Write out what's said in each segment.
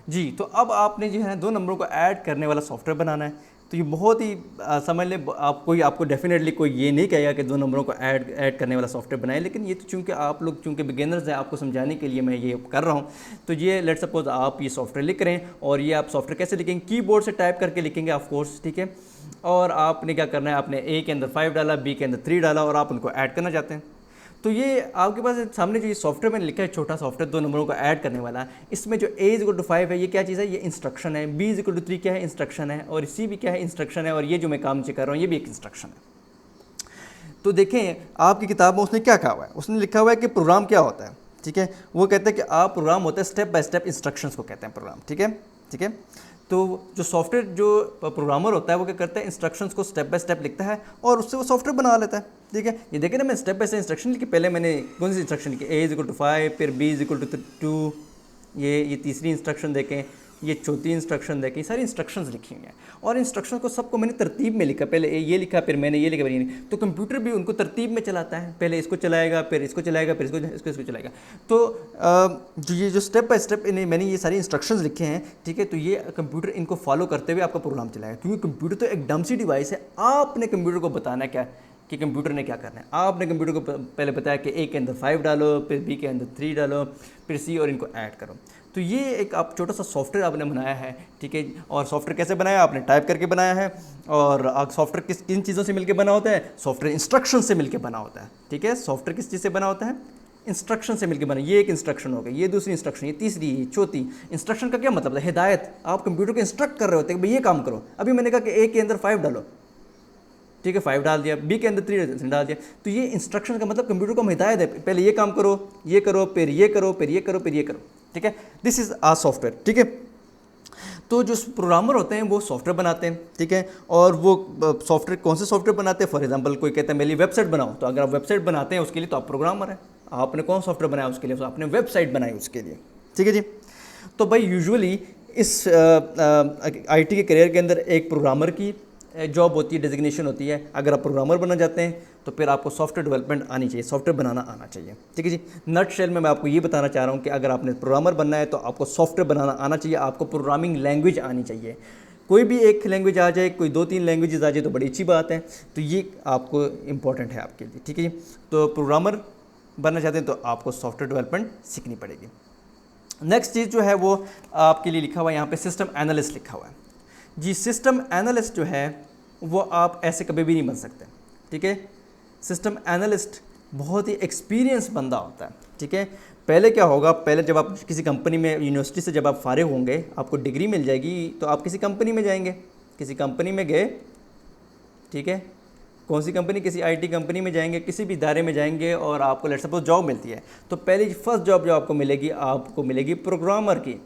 जी, तो अब आपने जो है 2 नंबरों को ऐड करने वाला सॉफ्टवेयर बनाना है। तो ये बहुत ही समझ लें, आप कोई आपको डेफिनेटली कोई ये नहीं कहेगा कि 2 नंबरों को ऐड करने वाला सॉफ्टवेयर बनाएं, लेकिन ये तो चूंकि आप लोग चूंकि बिगिनर्स हैं, आपको समझाने के लिए मैं ये कर रहा हूँ। तो ये लेट्स सपोज आप ये सॉफ्टवेयर लिख रहे हैं, और ये आप सॉफ्टवेयर कैसे लिखेंगे, कीबोर्ड से टाइप करके लिखेंगे ऑफ कोर्स, ठीक है। और आपने क्या करना है, आपने ए के अंदर 5 डाला, बी के अंदर 3 डाला, और आप उनको ऐड करना चाहते हैं। तो ये आपके पास सामने जो ये सॉफ्टवेयर मैंने लिखा है, छोटा सॉफ्टवेयर 2 नंबरों को ऐड करने वाला, इसमें जो a इज इक्वल टू 5 है, ये क्या चीज़ है, ये इंस्ट्रक्शन है। b इज इक्वल टू 3 क्या है, इंस्ट्रक्शन है। और c भी क्या है, इंस्ट्रक्शन है। और ये जो मैं काम कर रहा हूँ, ये भी एक इंस्ट्रक्शन है। तो देखें आपकी किताब में उसने क्या कहा हुआ है, उसने लिखा हुआ है कि प्रोग्राम क्या होता है, ठीक है। वो कहते हैं कि आप प्रोग्राम होता है स्टेप बाय स्टेप इंस्ट्रक्शंस को कहते हैं प्रोग्राम, ठीक है, ठीक है। तो जो सॉफ्टवेयर जो प्रोग्रामर होता है वो क्या करता है, इंस्ट्रक्शंस को स्टेप बाय स्टेप लिखता है और उससे वो सॉफ्टवेयर बना लेता है, ठीक है। ये देखें ना, मैं स्टेप बाय स्टेप इंस्ट्रक्शन लिखी, पहले मैंने कौन सी इंस्ट्रक्शन लिखी, a इज इक्वल टू 5, फिर b इज इक्वल टू 2, ये तीसरी इंस्ट्रक्शन देखें, ये चौथी इंस्ट्रक्शन देखें, सारी इंस्ट्रक्शंस लिखी हुई हैं। और इंस्ट्रक्शन को सबको मैंने तरतीब में लिखा, पहले ये लिखा, फिर मैंने ये लिखा, फिर ये। तो कंप्यूटर भी उनको तरतीब में चलाता है, पहले इसको चलाएगा, फिर इसको चलाएगा, फिर इसको चलाएगा। तो जो ये जो स्टेप बाय स्टेप मैंने ये सारी इंस्ट्रक्शंस लिखे हैं, ठीक है। तो ये कंप्यूटर इनको फॉलो करते हुए आपका प्रोग्राम चलाएगा, क्योंकि कंप्यूटर तो एक डम सी डिवाइस है। आपने कंप्यूटर को बताना क्या कि कंप्यूटर ने क्या करना है। आपने कंप्यूटर को पहले बताया कि ए के अंदर 5 डालो, फिर बी के अंदर 3 डालो, फिर सी, और इनको ऐड करो। तो ये एक आप छोटा सा सॉफ्टवेयर आपने बनाया है, ठीक है। और सॉफ्टवेयर कैसे बनाया, आपने टाइप करके बनाया है। और सॉफ्टवेयर किन चीज़ों से मिलकर बना होता है, सॉफ्टवेयर इंस्ट्रक्शन से मिलकर बना होता है, ठीक है। सॉफ्टवेयर किस चीज़ से बना होता है, इंस्ट्रक्शन से मिलकर बना। ये एक इंस्ट्रक्शन हो गई, ये दूसरी इंस्ट्रक्शन, ये तीसरी, ये चौथी। इंस्ट्रक्शन का क्या मतलब है, हिदायत। आप कंप्यूटर को इंस्ट्रक्ट कर रहे होते हैं कि भाई ये काम करो। अभी मैंने कहा कि ए के अंदर 5 डालो, ठीक है, 5 डाल दिया, बी के अंदर 3 डाल दिया। तो ये इंस्ट्रक्शन का मतलब कंप्यूटर को हम हिदायत है, पहले ये काम करो, ये करो, फिर ये करो, फिर ये करो, फिर ये करो, ठीक है। दिस इज आ सॉफ्टवेयर, ठीक है। तो जो प्रोग्रामर होते हैं वो सॉफ्टवेयर बनाते हैं, ठीक है। और वो सॉफ्टवेयर कौन से सॉफ्टवेयर बनाते हैं, फॉर एग्जांपल कोई कहता है मेरे लिए वेबसाइट बनाओ, तो अगर आप वेबसाइट बनाते हैं उसके लिए तो आप प्रोग्रामर हैं। आपने कौन सॉफ्टवेयर बनाया उसके लिए, तो आपने वेबसाइट बनाई उसके लिए, ठीक है जी। तो भाई यूजुअली इस IT के करियर के अंदर एक प्रोग्रामर की जॉब होती है, डेजिग्नेशन होती है। अगर आप प्रोग्रामर बनना चाहते हैं तो फिर आपको सॉफ्टवेयर डेवलपमेंट आनी चाहिए, सॉफ्टवेयर बनाना आना चाहिए, ठीक है जी। नट शेल में मैं आपको ये बताना चाह रहा हूँ कि अगर आपने प्रोग्रामर बनना है तो आपको सॉफ्टवेयर बनाना आना चाहिए, आपको प्रोग्रामिंग लैंग्वेज आनी चाहिए। कोई भी एक लैंग्वेज आ जाए, कोई 2-3 लैंग्वेजेस आ जाए तो बड़ी अच्छी बात है। तो ये आपको इंपॉर्टेंट है आपके लिए, ठीक है जी। तो प्रोग्रामर बनना चाहते हैं तो आपको सॉफ्टवेयर डेवलपमेंट सीखनी पड़ेगी। नेक्स्ट चीज़ जो है वो आपके लिए लिखा हुआ है यहाँ पे, सिस्टम एनालिस्ट लिखा हुआ है जी। सिस्टम एनालिस्ट जो है वो आप ऐसे कभी भी नहीं बन सकते, ठीक है। सिस्टम एनालिस्ट बहुत ही एक्सपीरियंस बंदा होता है, ठीक है। पहले क्या होगा, पहले जब आप किसी कंपनी में, यूनिवर्सिटी से जब आप फारिग होंगे, आपको डिग्री मिल जाएगी, तो आप किसी कंपनी में जाएंगे, किसी कंपनी में गए, ठीक है। कौन सी कंपनी, किसी IT कंपनी में जाएंगे, किसी भी इदारे में जाएंगे, और आपको लेट्स सपोज जॉब मिलती है। तो पहली फर्स्ट जॉब जो आपको मिलेगी प्रोग्रामर की,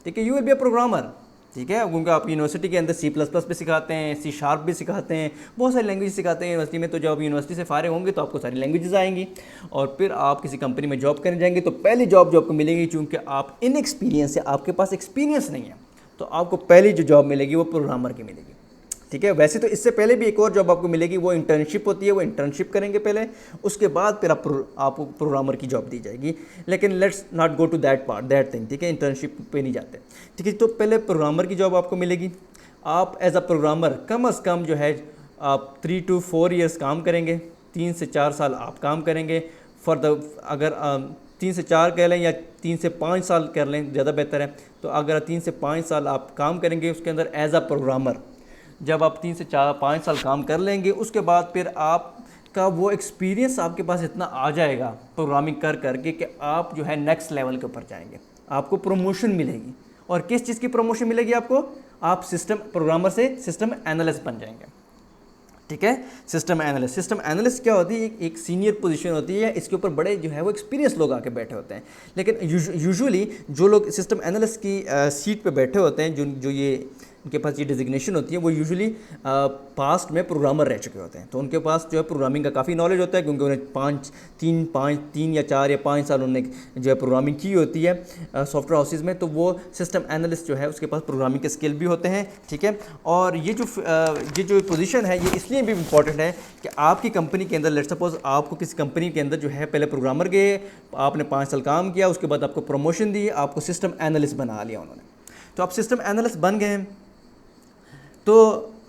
ठीक है। You will be a programmer, ठीक है। क्योंकि आप यूनिवर्सिटी के अंदर C++ भी सिखाते हैं, C# भी सिखाते हैं, बहुत सारी लैंग्वेज सिखाते हैं यूनिवर्सिटी में। तो जब यूनिवर्सिटी से फारिग होंगे तो आपको सारी लैंग्वेजेस आएंगी, और फिर आप किसी कंपनी में जॉब करने जाएंगे तो पहली जॉब जो आपको मिलेगी, चूँकि आप इनएक्सपीरियंस है, आपके पास एक्सपीरियंस नहीं है, तो आपको पहली जो जॉब मिलेगी वो प्रोग्रामर की मिलेगी, ठीक है। वैसे तो इससे पहले भी एक और जॉब आपको मिलेगी, वो इंटर्नशिप होती है, वो इंटर्नशिप करेंगे पहले, उसके बाद फिर आपको प्रोग्रामर की जॉब दी जाएगी। लेकिन let's not go to that thing, ठीक है। इंटर्नशिप पे नहीं जाते, ठीक है। तो पहले प्रोग्रामर की जॉब आपको मिलेगी। आप एज अ प्रोग्रामर कम अज़ कम जो है आप 3 to 4 ईयर्स काम करेंगे, 3 से 4 साल आप काम करेंगे। अगर 3 से 4 कह लें या 3 से 5 साल कर लें, ज़्यादा बेहतर है। तो अगर 3 से 5 साल आप काम करेंगे उसके अंदर एज अ प्रोग्रामर, जब आप 3 से 5 साल काम कर लेंगे, उसके बाद फिर आपका वो एक्सपीरियंस आपके पास इतना आ जाएगा प्रोग्रामिंग कर करके कि आप जो है नेक्स्ट लेवल के ऊपर जाएंगे, आपको प्रमोशन मिलेगी। और किस चीज़ की प्रमोशन मिलेगी आपको, आप सिस्टम प्रोग्रामर से सिस्टम एनालिस्ट बन जाएंगे, ठीक है। सिस्टम एनालिस्ट क्या होती है, एक सीनियर पोजीशन होती है, इसके ऊपर बड़े जो है वो एक्सपीरियंस लोग आके बैठे होते हैं। लेकिन यूजुअली जो लोग सिस्टम एनालिस्ट की सीट पे बैठे होते हैं, जो ये उनके पास ये डिजिग्नेशन होती है, वो यूजुअली पास्ट में प्रोग्रामर रह चुके होते हैं, तो उनके पास जो है प्रोग्रामिंग का काफ़ी नॉलेज होता है, क्योंकि उन्हें 3 या 4 या 5 साल उन्होंने जो है प्रोग्रामिंग की होती है सॉफ्टवेयर हाउसेज में, तो वो सिस्टम एनालिस्ट जो है उसके पास प्रोग्रामिंग के स्किल भी होते हैं, ठीक है। और ये जो पोजीशन है ये इसलिए भी इम्पॉर्टेंट है कि आपकी कंपनी के अंदर, लेट्स सपोज आपको किसी कंपनी के अंदर जो है पहले प्रोग्रामर गए, आपने 5 साल काम किया, उसके बाद आपको प्रमोशन दी, आपको सिस्टम एनालिस्ट बना लिया उन्होंने, तो आप सिस्टम एनालिस्ट बन गए हैं, तो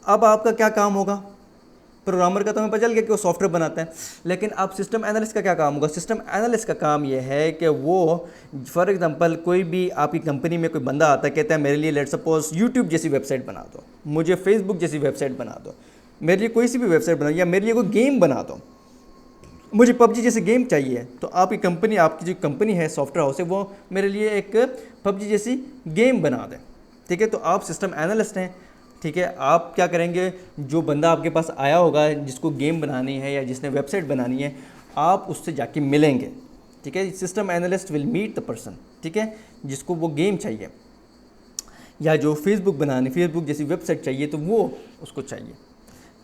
अब आपका क्या काम होगा? प्रोग्रामर का तो हमें पता चल गया कि वो सॉफ्टवेयर बनाता है, लेकिन अब सिस्टम एनालिस्ट का क्या काम होगा? सिस्टम एनालिस्ट का काम ये है कि वो फॉर एग्जांपल कोई भी आपकी कंपनी में कोई बंदा आता है, कहता है मेरे लिए लेट्स सपोज यूट्यूब जैसी वेबसाइट बना दो, मुझे फेसबुक जैसी वेबसाइट बना दो, मेरे लिए कोई सी भी वेबसाइट बना, या मेरे लिए कोई गेम बना दो, मुझे पबजी जैसे गेम चाहिए, तो आपकी कंपनी, आपकी जो कंपनी है सॉफ्टवेयर हाउस है, वो मेरे लिए एक पबजी जैसी गेम बना दे, ठीक है। तो आप सिस्टम एनालिस्ट हैं, ठीक है। आप क्या करेंगे? जो बंदा आपके पास आया होगा जिसको गेम बनानी है या जिसने वेबसाइट बनानी है, आप उससे जाके मिलेंगे, ठीक है। System analyst will meet the person, ठीक है, जिसको वो गेम चाहिए या जो फेसबुक जैसी वेबसाइट चाहिए, तो वो उसको चाहिए।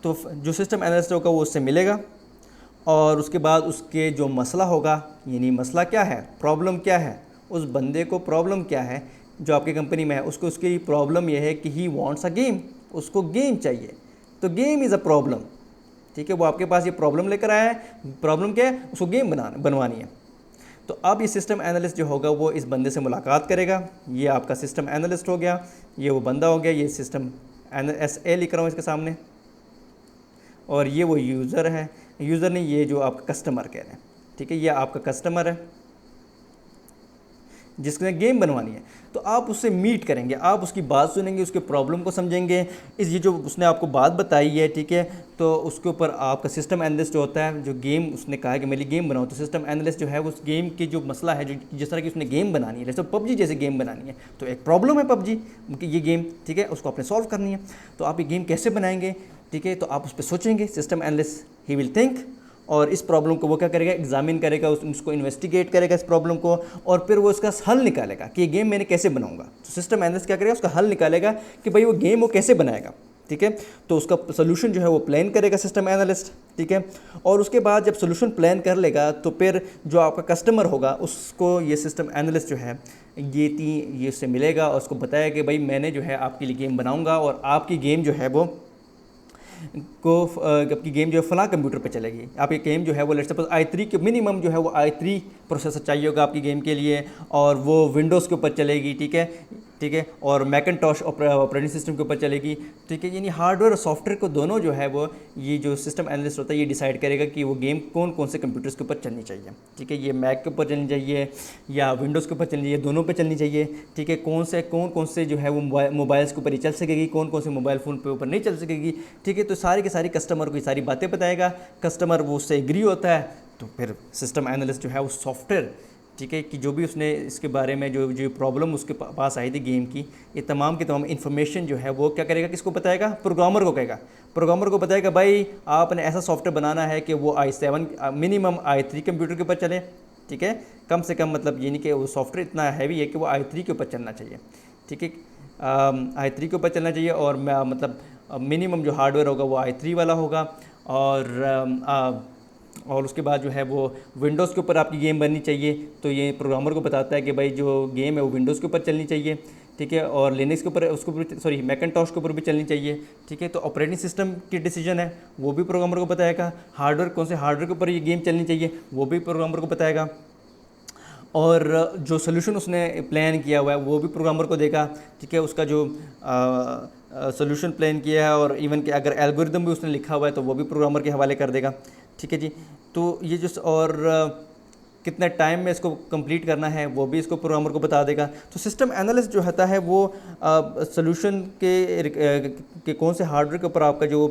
तो जो सिस्टम एनालिस्ट होगा वो उससे मिलेगा, और उसके बाद उसके जो मसला होगा, यानी मसला क्या है, प्रॉब्लम क्या है, उस बंदे को प्रॉब्लम क्या है जो आपकी कंपनी में है, उसको उसकी प्रॉब्लम यह है कि ही वांट्स अ गेम, उसको गेम चाहिए, तो गेम इज़ अ प्रॉब्लम, ठीक है। वो आपके पास ये प्रॉब्लम लेकर आया है, प्रॉब्लम क्या है, उसको गेम बनवानी है। तो अब ये सिस्टम एनालिस्ट जो होगा वो इस बंदे से मुलाकात करेगा, ये आपका सिस्टम एनालिस्ट हो गया, ये वो बंदा हो गया, ये सिस्टम SA लिख रहा हूँ इसके सामने, और ये वो यूज़र है, यूज़र नहीं, ये जो आपका कस्टमर कह रहे हैं, ठीक है, ये आपका कस्टमर है जिसने गेम बनवानी है। तो आप उससे मीट करेंगे, आप उसकी बात सुनेंगे, उसके प्रॉब्लम को समझेंगे, ये जो उसने आपको बात बताई है, ठीक है, तो उसके ऊपर आपका सिस्टम एनालिस्ट जो होता है, जो गेम उसने कहा है कि मेरे लिए गेम बनाओ, तो सिस्टम एनालिस्ट जो है उस गेम के जो मसला है, जो जिस तरह की उसने गेम बनानी है, जैसे पबजी जैसे गेम बनानी है, तो एक प्रॉब्लम है पबजी ये गेम, ठीक है, उसको आपने सॉल्व करनी है, तो आप ये गेम कैसे बनाएंगे, ठीक है, तो आप उस पर सोचेंगे। System analyst he will think, और इस प्रॉब्लम को वो क्या करेगा, एग्जामिन करेगा, उसको इन्वेस्टिगेट करेगा इस प्रॉब्लम को, और फिर वो इसका हल निकालेगा कि ये गेम मैंने कैसे बनाऊंगा। तो सिस्टम एनालिस्ट क्या करेगा, उसका हल निकालेगा कि भाई वो गेम वो कैसे बनाएगा, ठीक है। तो उसका सोल्यूशन जो है वो प्लान करेगा सिस्टम एनालिस्ट, ठीक है। और उसके बाद जब सोल्यूशन प्लान कर लेगा, तो फिर जो आपका कस्टमर होगा उसको ये सिस्टम एनालिस्ट जो है ये उससे मिलेगा, और उसको बताया कि भाई मैंने जो है आपके लिए गेम बनाऊँगा, और आपकी गेम जो है वो आपकी गेम जो है फ़लाँ कंप्यूटर पे चलेगी। आपकी गेम जो है वो लेट्स सपोज i3 के मिनिमम जो है वो i3 प्रोसेसर चाहिए होगा आपकी गेम के लिए, और वो विंडोज़ के ऊपर चलेगी, ठीक है, और मैकिन्टॉश ऑपरेटिंग सिस्टम के ऊपर चलेगी, ठीक है। यानी हार्डवेयर और सॉफ्टवेयर को दोनों जो है वो ये जो सिस्टम एनालिस्ट होता है ये डिसाइड करेगा कि वो गेम कौन कौन से कंप्यूटर्स के ऊपर चलनी चाहिए, ठीक है। ये मैक के ऊपर चलनी चाहिए या विंडोज़ के ऊपर चलनी चाहिए, दोनों पे चलनी चाहिए, ठीक है। कौन से जो है वो मोबाइल्स के ऊपर ही चल सकेगी, कौन कौन से मोबाइल फ़ोन पे ऊपर नहीं चल सकेगी, ठीक है। तो सारी की सारी कस्टमर को ये सारी बातें बताएगा, कस्टमर वो उससे एग्री होता है, तो फिर सिस्टम एनालिस्ट जो है वो सॉफ्टवेयर, ठीक है, कि जो भी उसने इसके बारे में जो प्रॉब्लम उसके पास आई थी गेम की, ये तमाम की तमाम इन्फॉर्मेशन जो है वो क्या करेगा, किसको बताएगा, प्रोग्रामर को कहेगा, प्रोग्रामर को बताएगा भाई आपने ऐसा सॉफ्टवेयर बनाना है कि वो i7 मिनिमम i3 कंप्यूटर के ऊपर चले, ठीक है, कम से कम, मतलब ये नहीं कि वो सॉफ्टवेयर इतना हैवी है कि वो i3 के ऊपर चलना चाहिए, ठीक है, i3 के ऊपर चलना चाहिए, और मतलब मिनिमम जो हार्डवेयर होगा वो i3 वाला होगा, और उसके बाद जो है वो विंडोज़ के ऊपर आपकी गेम बननी चाहिए। तो ये प्रोग्रामर को बताता है कि भाई जो गेम है वो विंडोज़ के ऊपर चलनी चाहिए, ठीक है, और लिनक्स के ऊपर, उसके ऊपर सॉरी मैकिन्टॉश के ऊपर भी चलनी चाहिए, ठीक है। तो ऑपरेटिंग सिस्टम की डिसीजन है वो भी प्रोग्रामर को बताएगा, हार्डवेयर कौन से हार्डवेयर के ऊपर ये गेम चलनी चाहिए वो भी प्रोग्रामर को बताएगा, और जो सोल्यूशन उसने प्लान किया हुआ है वो भी प्रोग्रामर को देगा, ठीक है। उसका जो सोल्यूशन प्लान किया है, और इवन कि अगर एल्गोरिदम भी उसने लिखा हुआ है तो वो भी प्रोग्रामर के हवाले कर देगा, ठीक है जी। तो ये जो और कितने टाइम में इसको कंप्लीट करना है वो भी इसको प्रोग्रामर को बता देगा। तो सिस्टम एनालिस्ट जो होता है वो सोल्यूशन के कौन से हार्डवेयर के ऊपर आपका जो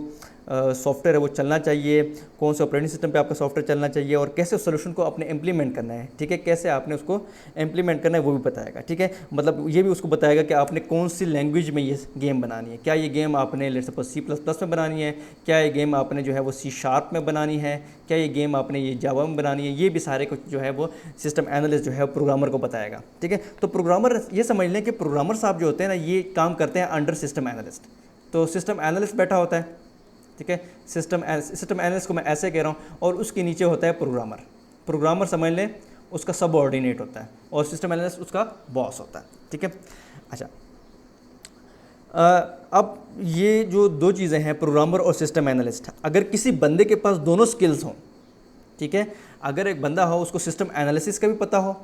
सॉफ्टवेयर है वो चलना चाहिए, कौन से ऑपरेटिंग सिस्टम पे आपका सॉफ्टवेयर चलना चाहिए और कैसे उस सोल्यूशन को आपने इम्प्लीमेंट करना है, ठीक है, कैसे आपने उसको इम्प्लीमेंट करना है वो भी बताएगा, ठीक है। मतलब ये भी उसको बताएगा कि आपने कौन सी लैंग्वेज में ये गेम बनानी है, क्या ये गेम आपने लेट्स सपोज C++ में बनानी है, क्या ये गेम आपने जो है वो C# में बनानी है, क्या ये गेम आपने ये जावा में बनानी है, ये भी सारे कुछ जो है वो सिस्टम एनालिस्ट जो है प्रोग्रामर को बताएगा, ठीक है। तो प्रोग्रामर ये समझ लें कि प्रोग्रामर साहब जो होते हैं ना ये काम करते हैं अंडर सिस्टम एनालिस्ट। तो सिस्टम एनालिस्ट बैठा होता है, ठीक है, सिस्टम एनालिस्ट को मैं ऐसे कह रहा हूँ, और उसके नीचे होता है प्रोग्रामर। प्रोग्रामर समझ लें उसका सबऑर्डिनेट होता है और सिस्टम एनालिस्ट उसका बॉस होता है, ठीक है। अच्छा, अब ये जो दो चीज़ें हैं प्रोग्रामर और सिस्टम एनालिस्ट, अगर किसी बंदे के पास दोनों स्किल्स हों, ठीक है, अगर एक बंदा हो उसको सिस्टम एनालिसिस का भी पता हो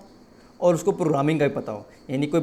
और उसको प्रोग्रामिंग का भी पता हो, यानी कोई